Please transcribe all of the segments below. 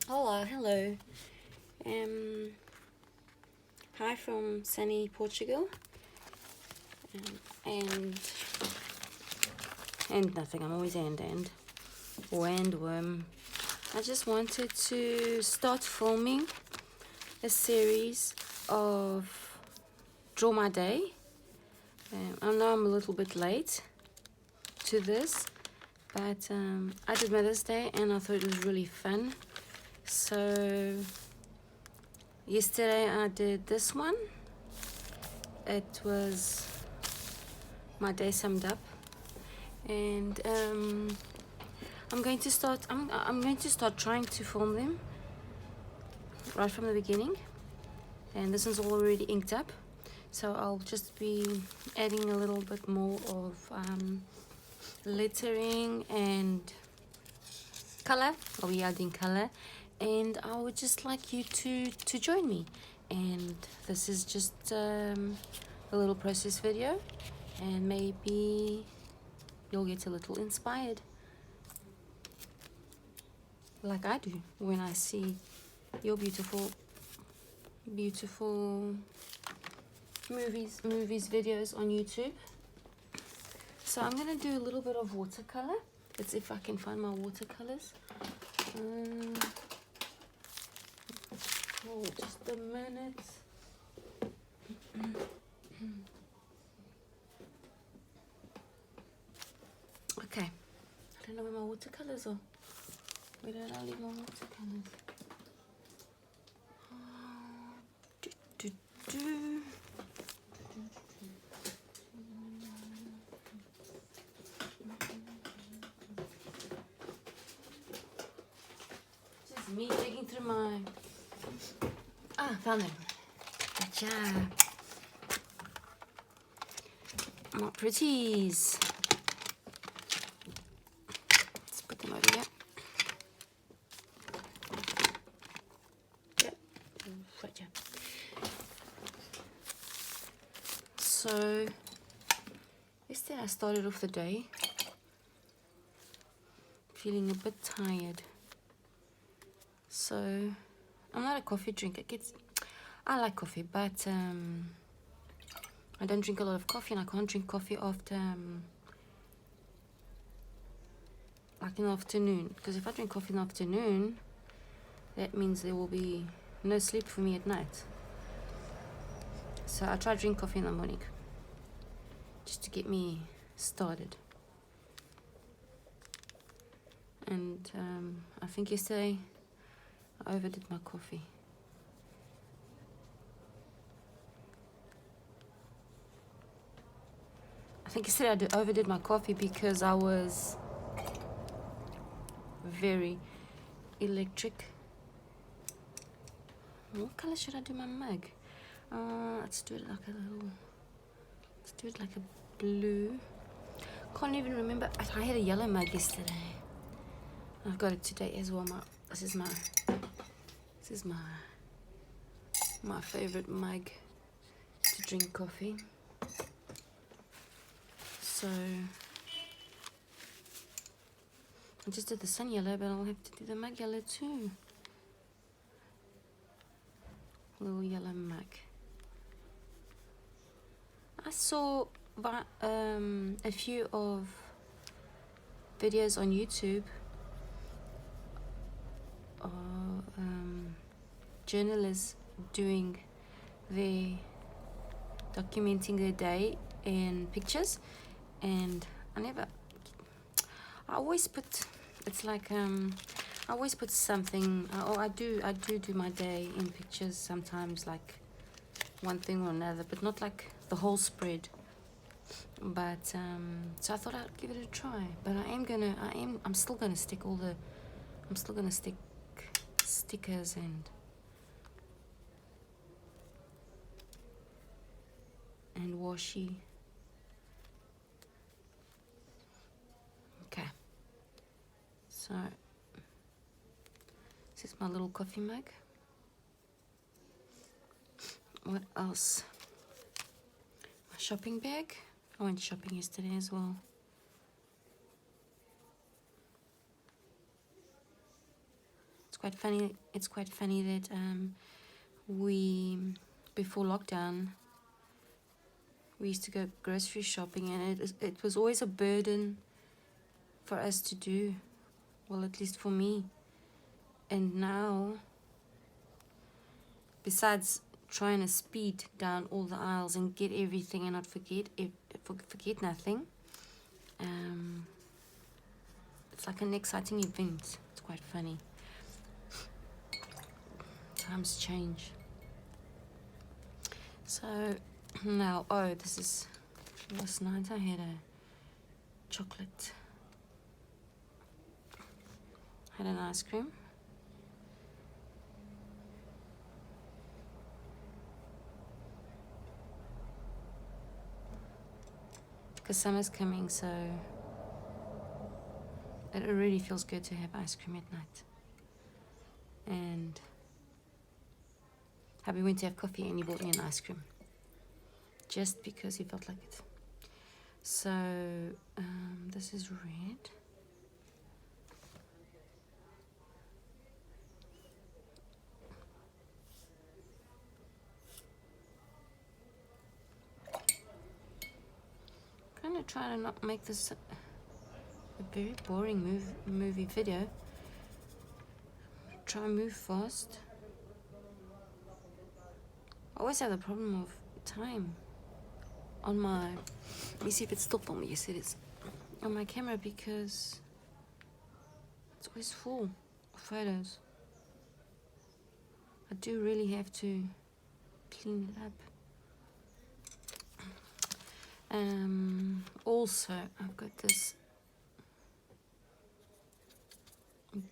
Hello. Um, Hi from sunny Portugal. And nothing. I'm always and or and worm. I just wanted to start filming a series of Draw My Day. I know I'm a little bit late to this, but I did Mother's Day and I thought it was really fun. So yesterday I did this one. It was my day summed up, and I'm going to start trying to film them right from the beginning. And this one's already inked up, so I'll just be adding a little bit more of lettering and color. I'll be adding color, and I would just like you to join me. And this is just a little process video, and maybe you'll get a little inspired, like I do when I see your beautiful movies videos on YouTube. So I'm gonna do a little bit of watercolor. Let's see if I can find my watercolors. Just a minute. Okay, I don't know where my watercolors are. Where did I leave my watercolors? Just me digging through my... found them. Gotcha. My pretties. Let's put them over here. Yep. Gotcha. So, yesterday I started off the day feeling a bit tired. So, I'm not a coffee drinker. I like coffee, but I don't drink a lot of coffee, and I can't drink coffee after like in the afternoon, because if I drink coffee in the afternoon, that means there will be no sleep for me at night. So I try to drink coffee in the morning just to get me started. And I think yesterday I overdid my coffee. I think yesterday I overdid my coffee because I was very electric. What color should I do my mug? Let's do it like a blue. Can't even remember. I had a yellow mug yesterday. I've got it today as well. This is my favorite mug to drink coffee. So I just did the sun yellow, but I'll have to do the mug yellow too. Little yellow mug. I saw a few of videos on YouTube of journalists documenting their day in pictures, and I always put, it's like I always put something, I do my day in pictures sometimes, like one thing or another, but not like the whole spread. But so I thought I'd give it a try. But I'm still gonna stick stickers and washi. Okay. So this is my little coffee mug. What else? My shopping bag. I went shopping yesterday as well. quite funny. It's quite funny that we, before lockdown, we used to go grocery shopping, and it was always a burden for us to do. Well, at least for me. And now, besides trying to speed down all the aisles and get everything and not forget nothing, it's like an exciting event. It's quite funny. Times change. So now, last night I had a chocolate. Had an ice cream. Because summer's coming, so it really feels good to have ice cream at night. And hubby went to have coffee and he bought me an ice cream. Just because he felt like it. So, this is red. I'm gonna try to not make this a very boring movie video. Try and move fast. I always have the problem of time on my, let me see if it's still for me. Yes, it is. On my camera, because it's always full of photos. I do really have to clean it up. Also, I've got this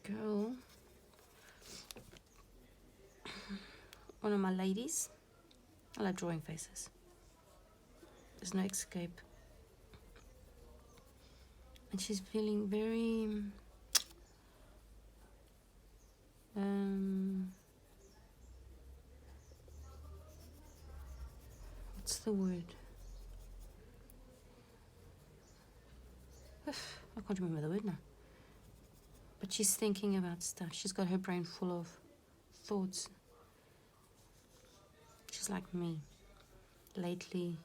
girl, one of my ladies. I like drawing faces. There's no escape. And she's feeling very what's the word? I can't remember the word now. But she's thinking about stuff. She's got her brain full of thoughts. She's like me. Lately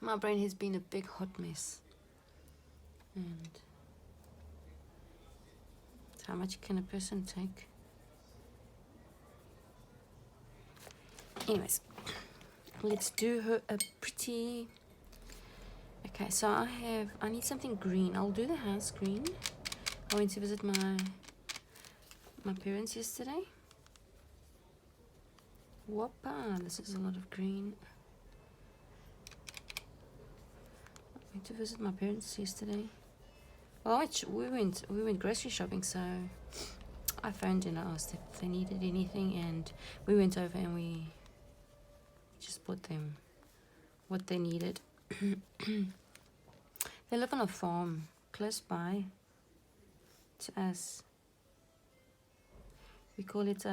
my brain has been a big hot mess. And how much can a person take? Anyways, let's do her a pretty. Okay, so I need something green. I'll do the house green. I went to visit my parents yesterday. Whoppa, this is a lot of green. I went to visit my parents yesterday. Well, we went grocery shopping, so I phoned and I asked if they needed anything, and we went over and we just bought them what they needed. They live on a farm close by to us. We call it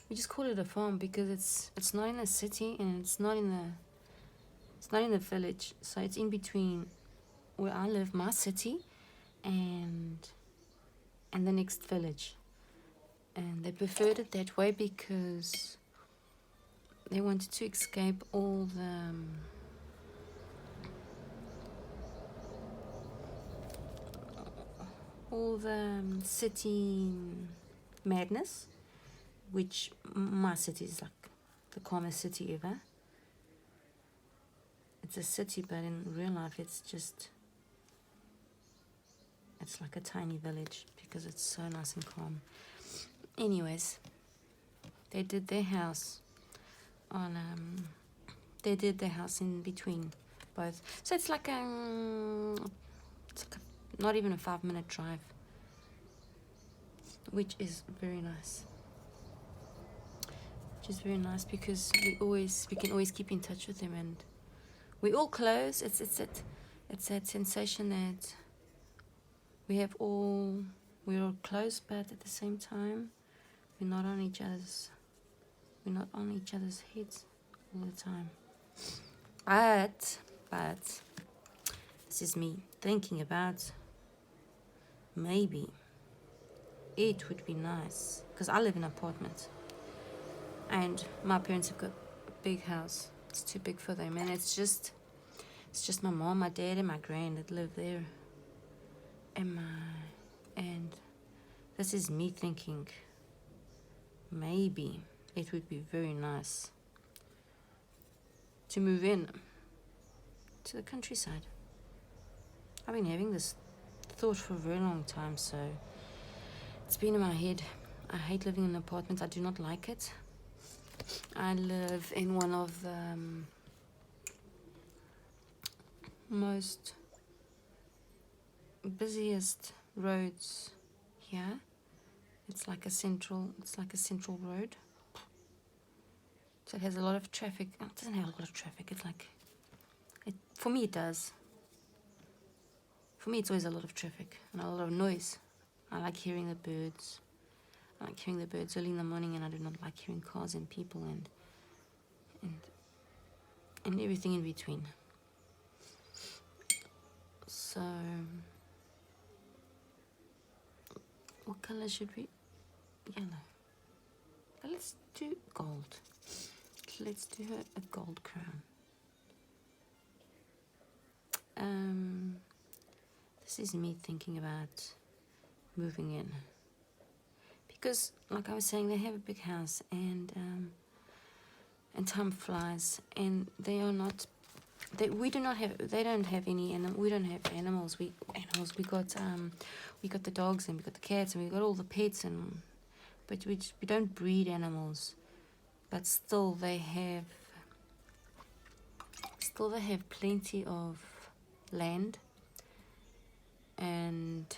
we just call it a farm because it's not in a city and it's not in the village, so it's in between where I live, my city, and the next village. And they preferred it that way because they wanted to escape all the city madness, which my city is like the calmest city ever. It's a city, but in real life it's like a tiny village because it's so nice and calm. Anyways, they did their house in between both, so it's like not even a 5-minute drive, which is very nice. Which is very nice because we can always keep in touch with them, and we all close. It's that sensation that we're all close, but at the same time we're not on each other's heads all the time. But as this is me thinking about maybe it would be nice, because I live in an apartment and my parents have got a big house. It's too big for them, and it's just my mom, my dad, and my grand that live there, and this is me thinking maybe it would be very nice to move in to the countryside. I've been having this thought for a very long time, so it's been in my head. I hate living in an apartment. I do not like it. I live in one of the most busiest roads here. It's like a central road. So it has a lot of traffic. It doesn't have a lot of traffic. It's like, for me it does. For me it's always a lot of traffic and a lot of noise. I like hearing the birds. I like hearing the birds early in the morning, and I do not like hearing cars and people and everything in between. So, what color should we? Yellow. But let's do gold. Let's do her a gold crown. This is me thinking about moving in, because, like I was saying, they have a big house, and time flies, and they are not. They don't have any, and we don't have animals. We got the dogs, and we got the cats, and we got all the pets, but we don't breed animals. But still they have plenty of land, and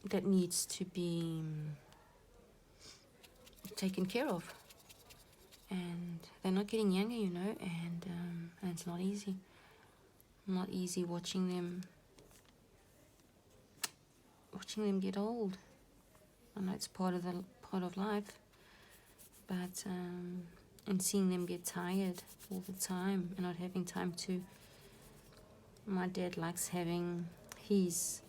that needs to be taken care of. And they're not getting younger, and it's not easy. Not easy watching them get old. I know it's part of life, but and seeing them get tired all the time and not having time to. My dad likes having his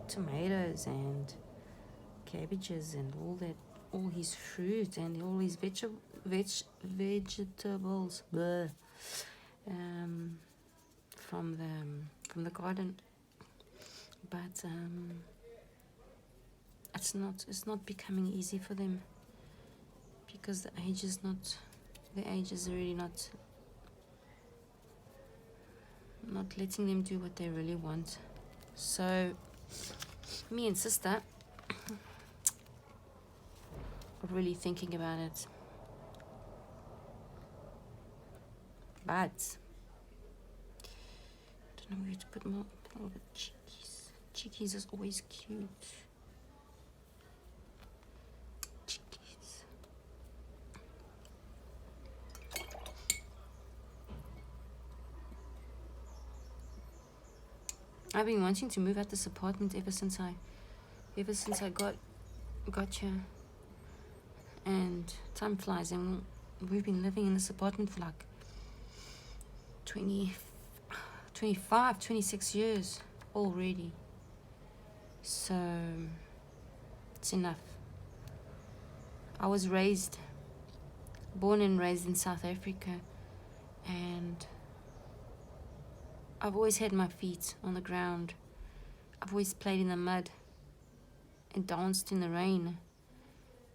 tomatoes and cabbages and all his fruit and all his vegetables, from the garden. But it's not becoming easy for them, because the age is really not letting them do what they really want. So me and sister are really thinking about it, but I don't know where to put more. A little bit cheekies. Cheekies is always cute. Cheekies. I've been wanting to move out this apartment ever since I got here, and time flies, and we've been living in this apartment for like 25, 26 years already. So it's enough. I was born and raised in South Africa, and I've always had my feet on the ground. I've always played in the mud and danced in the rain,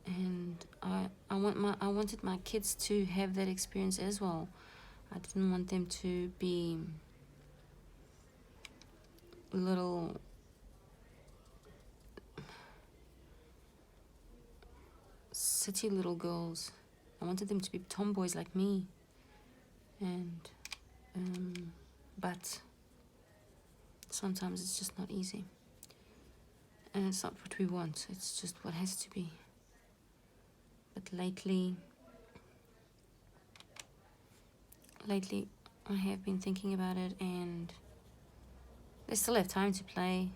and I wanted my kids to have that experience as well. I didn't want them to be little city little girls. I wanted them to be tomboys like me, and but sometimes it's just not easy, and it's not what we want. It's just what has to be. But lately I have been thinking about it, and they still have time to play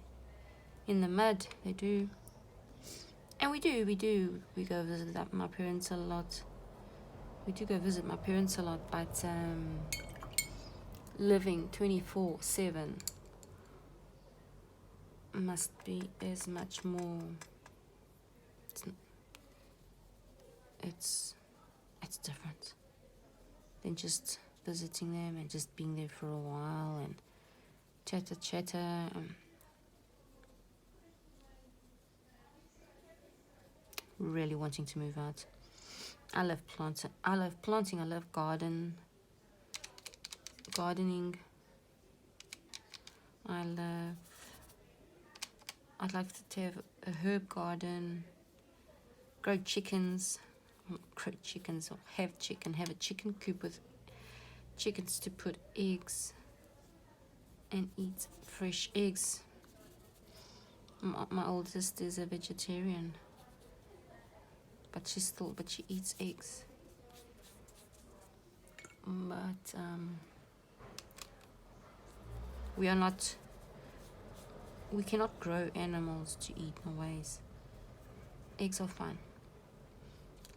in the mud. They do. And we go visit my parents a lot. We do go visit my parents a lot, but living 24/7 must be as much more. It's different than just visiting them and just being there for a while and chatter. Really wanting to move out. I love planting. I love gardening. I'd like to have a herb garden, grow chickens, or have a chicken coop with chickens to put eggs and eat fresh eggs. My oldest is a vegetarian, but she eats eggs. But we cannot grow animals to eat, no ways. Eggs are fine.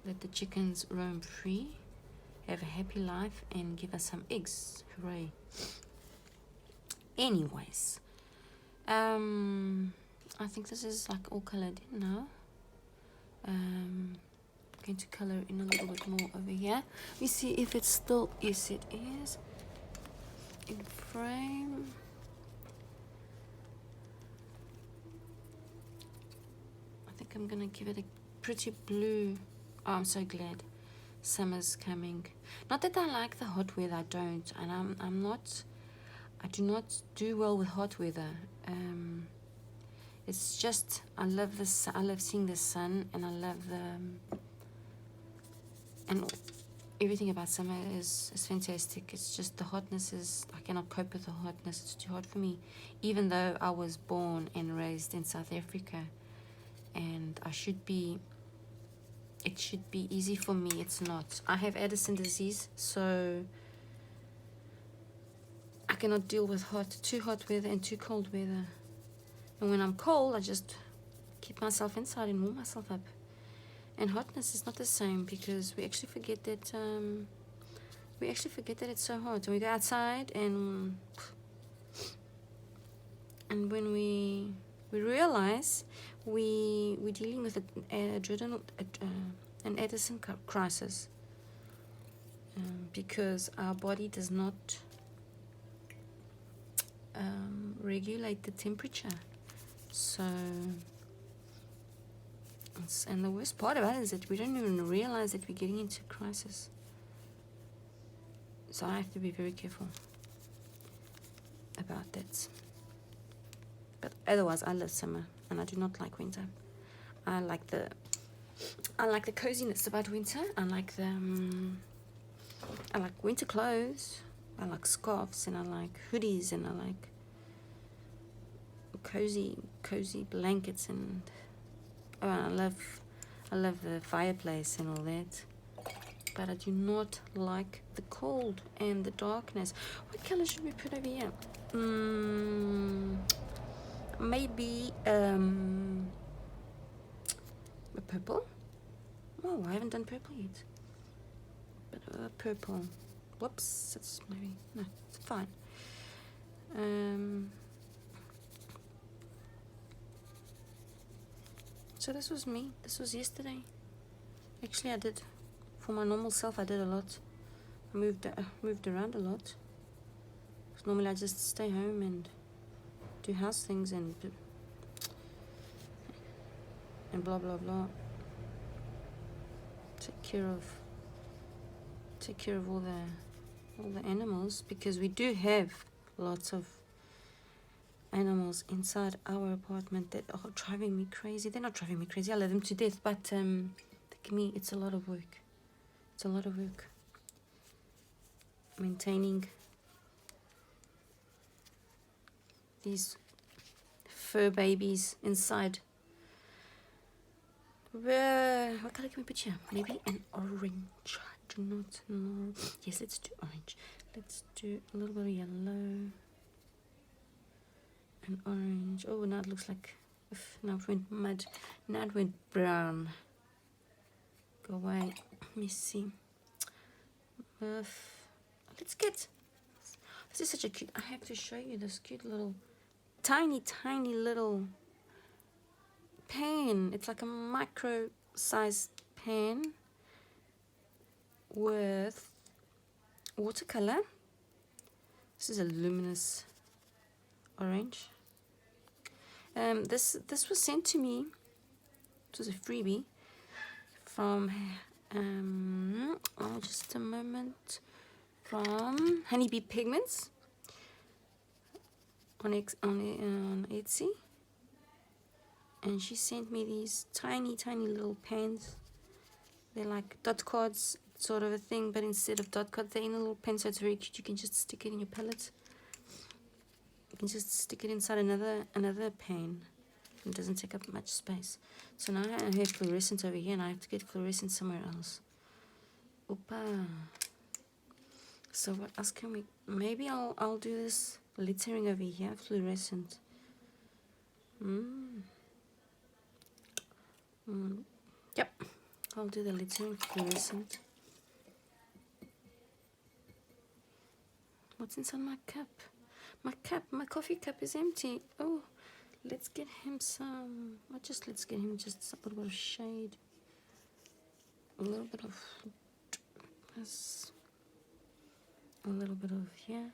Let the chickens roam free, have a happy life, and give us some eggs. Hooray. Anyways, I think this is like all colored in now. I'm going to color in a little bit more over here. We see if it's still, yes it is, in frame. I think I'm gonna give it a pretty blue. Oh, I'm so glad summer's coming. Not that I like the hot weather, I don't, and I do not do well with hot weather. It's just I love seeing the sun, and I love and everything about summer is fantastic. It's just the hotness I cannot cope with the hotness. It's too hot for me, even though I was born and raised in South Africa, and it should be easy for me. It's not. I have Addison disease, so I cannot deal with too hot weather and too cold weather. And when I'm cold, I just keep myself inside and warm myself up. And hotness is not the same, because we actually forget that it's so hot. And we go outside, and when we realize we're dealing with an Addison crisis, because our body does not regulate the temperature. So, and the worst part about it is that we don't even realize that we're getting into a crisis. So I have to be very careful about that. But otherwise, I love summer, and I do not like winter. I like the coziness about winter. I like winter clothes. I like scarves, and I like hoodies, and I like cozy blankets, and I love the fireplace and all that. But I do not like the cold and the darkness. What color should we put over here? Maybe a purple. Oh, I haven't done purple yet. But purple. Whoops, that's maybe no, it's fine. So this was me. This was yesterday. Actually, I did, for my normal self, I did a lot. I moved around a lot. Because normally I just stay home and do house things and blah blah blah. Take care of all the animals, because we do have lots of animals inside our apartment that are driving me crazy. They're not driving me crazy, I love them to death, but to me it's a lot of work. It's a lot of work maintaining these fur babies inside. What color can we put here? Maybe an orange. I do not know. Yes, let's do orange. Let's do a little bit of yellow and orange. Oh, now it looks like Now it went mud. Now it went brown. Go away. Let me see. Let's get. This is such a cute. I have to show you this cute little, tiny little pen. It's like a micro size pen with watercolor. This is a luminous orange. This was sent to me. It was a freebie from just a moment, from Honeybee Pigments on Etsy, and she sent me these tiny little pens. They're like dot cards sort of a thing, but instead of dot cards, they're in a little pen, so it's very cute. You can just stick it in your palette. You can just stick it inside another pen. It doesn't take up much space. So now I have fluorescent over here, and I have to get fluorescent somewhere else. Opa. So what else can we? Maybe I'll do this lettering over here, fluorescent. Yep. I'll do the lettering fluorescent. What's inside my cup? My coffee cup is empty. Oh, let's get him some. Let's get him just a little bit of shade. A little bit of this. A little bit of here.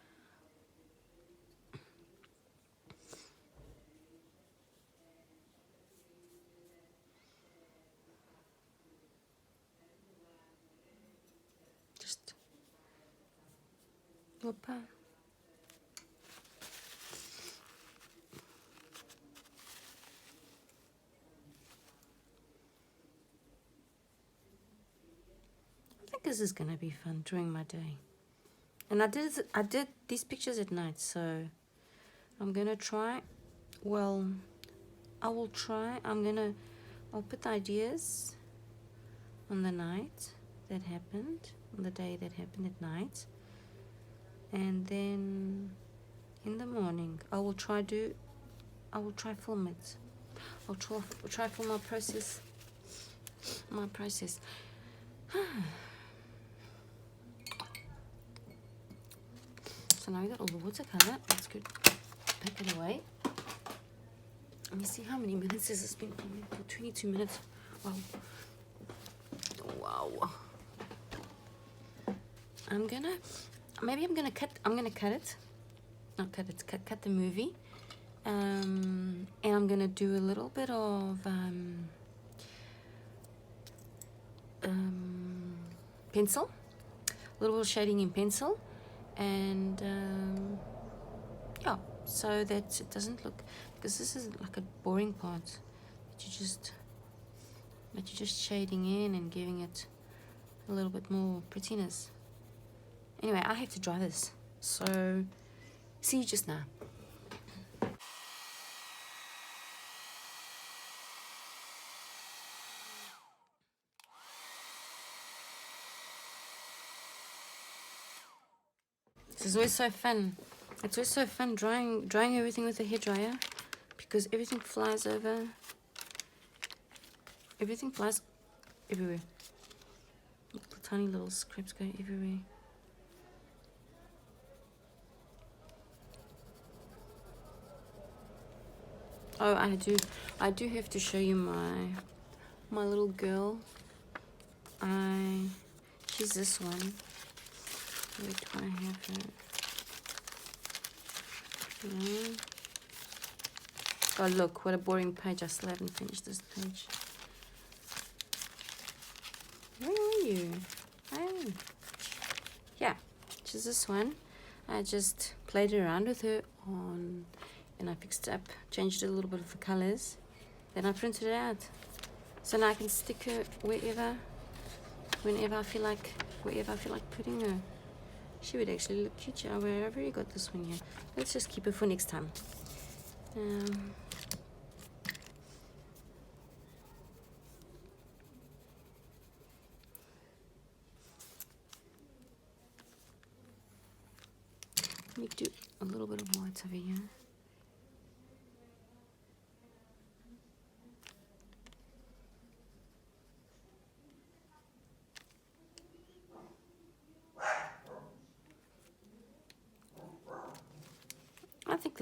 Just. Opa. This is gonna be fun during my day, and I did these pictures at night, so I'm gonna try. Well, I will try. I'll put the ideas on the night that happened, on the day that happened at night, and then in the morning I will try film it. I'll try film my process. So now we got all the watercolor. Let's go pack it away. Let me see how many minutes has this been filming for. 22 minutes. Wow. I'm gonna cut it. Not cut it. Cut the movie. And I'm gonna do a little bit of pencil, a little bit of shading in pencil. And yeah, so that it doesn't look, because this is like a boring part that you're just shading in and giving it a little bit more prettiness. Anyway, I have to dry this, so see you just now. This is always so fun. It's always so fun drying everything with a hairdryer, because everything flies over. Everything flies everywhere. The tiny little scraps go everywhere. Oh, I do have to show you my little girl. She's this one. Where do I have her? Oh look, what a boring page. I still haven't finished this page. Where are you? Oh. Yeah, she's this one. I just played around with her and I fixed it up, changed a little bit of the colors. Then I printed it out. So now I can stick her wherever I feel like putting her. She would actually look cute. Wherever you got this one here. Let's just keep it for next time. Let me do a little bit of white over here.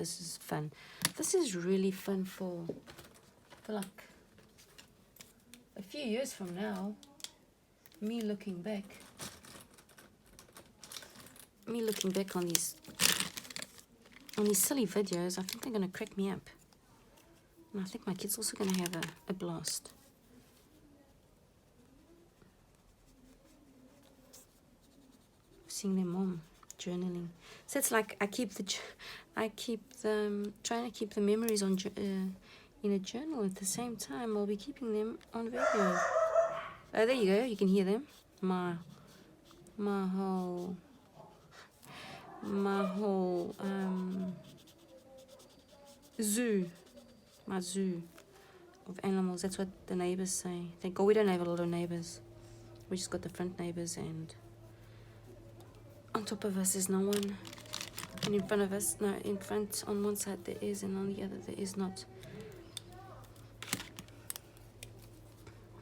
this is fun. This is really fun for like a few years from now. Me looking back on these silly videos, I think they're gonna crack me up. And I think my kids also gonna have a blast. Seeing their mom journaling. So it's like I keep trying to keep the memories on in a journal at the same time. I'll be keeping them on video. Oh, there you go. You can hear them. My whole zoo. My zoo of animals. That's what the neighbors say. Thank God we don't have a lot of neighbors. We just got the front neighbors, and on top of us is no one. And in front of us, no, in front on one side there is, and on the other there is not.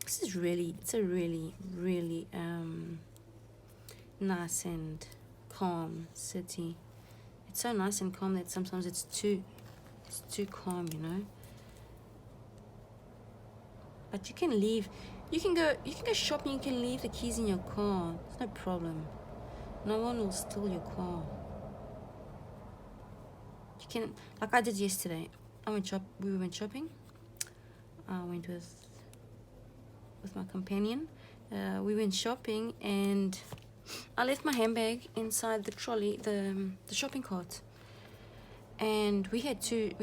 This is really, it's a really, really nice and calm city. It's so nice and calm that sometimes it's too calm, you know. But you can leave, you can go shopping, you can leave the keys in your car. It's no problem. No one will steal your car. You can, like I did yesterday. We went shopping. I went with my companion. We went shopping, and I left my handbag inside the trolley, the shopping cart. And we had two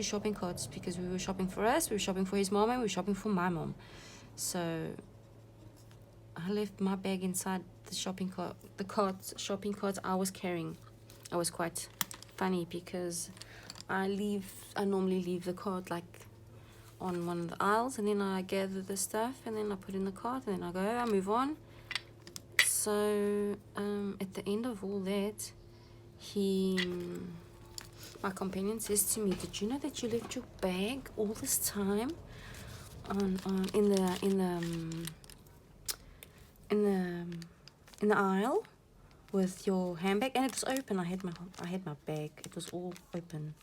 shopping carts because we were shopping for us, we were shopping for his mom, and we were shopping for my mom. So I left my bag inside the shopping cart, shopping cart I was carrying. It was quite funny because I normally leave the cart like on one of the aisles, and then I gather the stuff, and then I put in the cart, and then I move on. So at the end of all that, my companion says to me, "Did you know that you left your bag all this time in the aisle with your handbag?" And it was open. I had my bag. It was all open.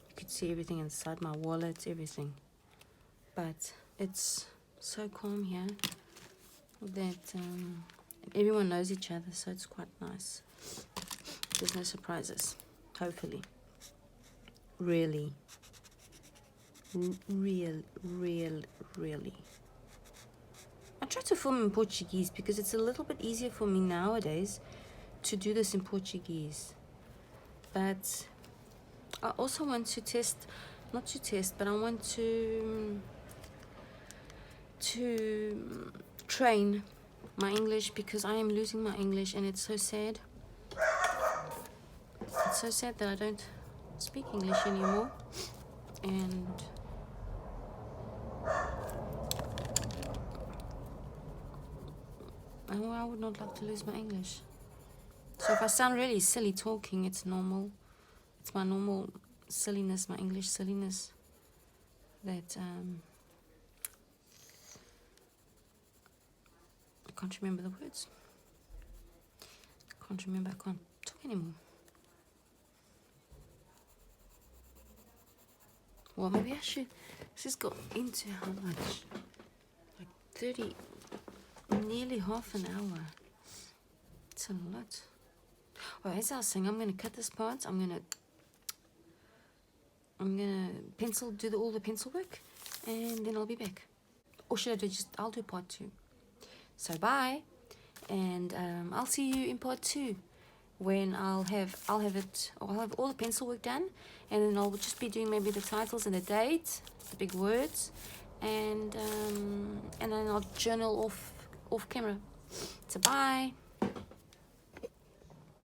You could see everything inside, my wallet, everything. But it's so calm here that everyone knows each other, so it's quite nice. There's no surprises, hopefully. Really. Really. I try to film in Portuguese because it's a little bit easier for me nowadays to do this in Portuguese. But I also want to but I want to train my English, because I am losing my English, and it's so sad. It's so sad that I don't speak English anymore, and I would not like to lose my English. So if I sound really silly talking, it's normal. It's my normal silliness, my English silliness, that I can't remember the words. I can't talk anymore. Well, maybe I should. This has got into how much? Like 30, nearly half an hour. It's a lot. Well, as I was saying, I'm going to cut this part. I'm going to do all the pencil work, and then I'll be back. Or should I I'll do part 2. So bye, and I'll see you in part 2, when I'll have all the pencil work done, and then I'll just be doing maybe the titles and the dates, the big words, and then I'll journal off camera. So bye.